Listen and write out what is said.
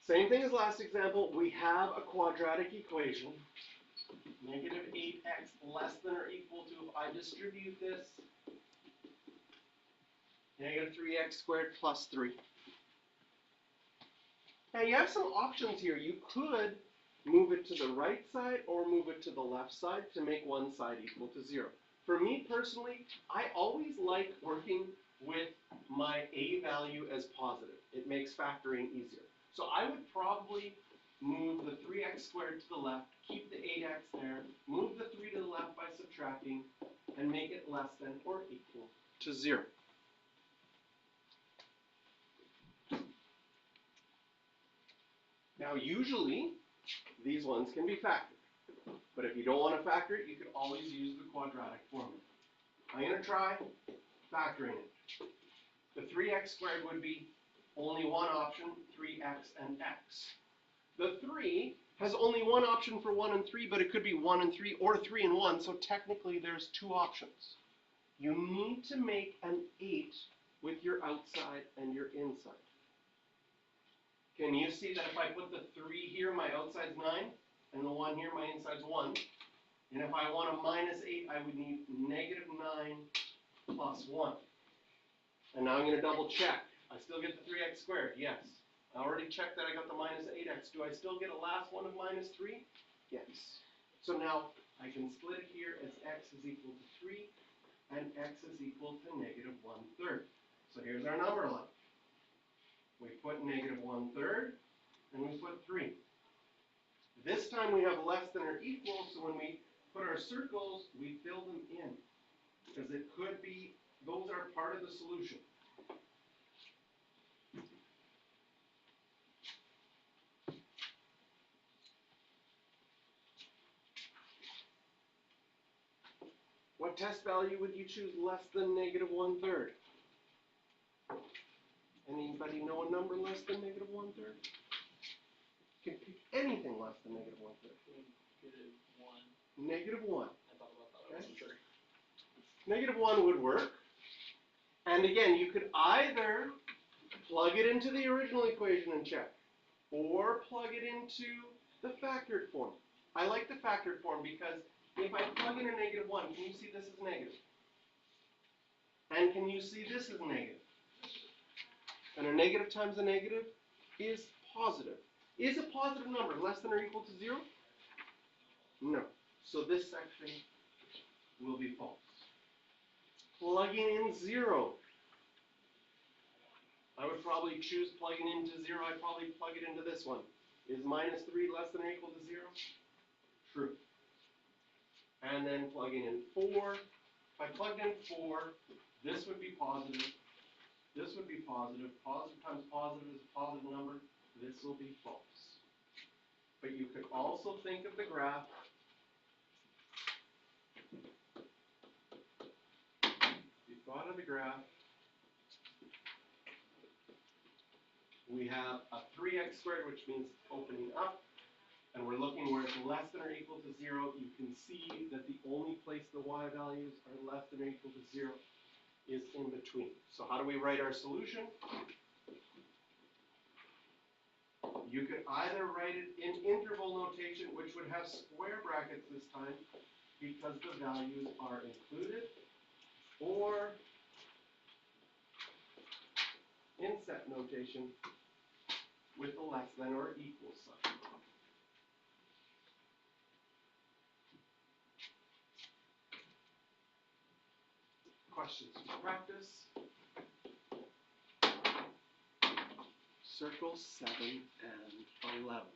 Same thing as last example, we have a quadratic equation. Negative 8x less than or equal to, if I distribute this, negative 3x squared plus 3. Now you have some options here. You could move it to the right side or move it to the left side to make one side equal to 0. For me personally, I always like working with my a value as positive. It makes factoring easier. So I would probably move the 3x squared to the left, keep the 8x there, move the 3 to the left by subtracting, and make it less than or equal to 0. Now usually, these ones can be factored. But if you don't want to factor it, you could always use the quadratic formula. I'm going to try factoring it. The 3x squared would be only one option, 3x and x. The 3 has only one option for 1 and 3, but it could be 1 and 3 or 3 and 1, so technically there's two options. You need to make an 8 with your outside and your inside. Can you see that if I put the 3 here, my outside's 9, and the 1 here, my inside's 1. And if I want a minus 8, I would need negative 9 plus 1. And now I'm going to double check. I still get the 3x squared, yes. I already checked that I got the minus 8x. Do I still get a last one of minus 3? Yes. So now I can split it here as x is equal to 3 and x is equal to negative 1/3. So here's our number line. We put negative 1/3 and we put 3. This time we have less than or equal, so when we put our circles, we fill them in. Because it could be, those are part of the solution. What test value would you choose less than negative 1/3? Anybody know a number less than negative 1/3? You can pick anything less than negative 1/3. Negative 1. I thought about that, I wasn't sure. Negative 1 would work. And again, you could either plug it into the original equation and check, or plug it into the factored form. I like the factored form because if I plug in a negative 1, can you see this is negative? And can you see this is negative? And a negative times a negative is positive. Is a positive number less than or equal to 0? No. So this section will be false. Plugging in 0. I would probably choose plugging into 0. I'd probably plug it into this one. Is minus 3 less than or equal to 0? True. And then plugging in 4. If I plugged in 4, this would be positive. This would be positive. Positive times positive is a positive number. This will be false. But you could also think of the graph. If you thought of the graph, we have a 3x squared, which means opening up, and we're looking where it's less than or equal to 0. You can see that the only place the y values are less than or equal to 0 is in between. So how do we write our solution? You could either write it in interval notation, which would have square brackets this time, because the values are included, or in set notation with the less than or equal sign. Questions for practice? Circle 7 and 11.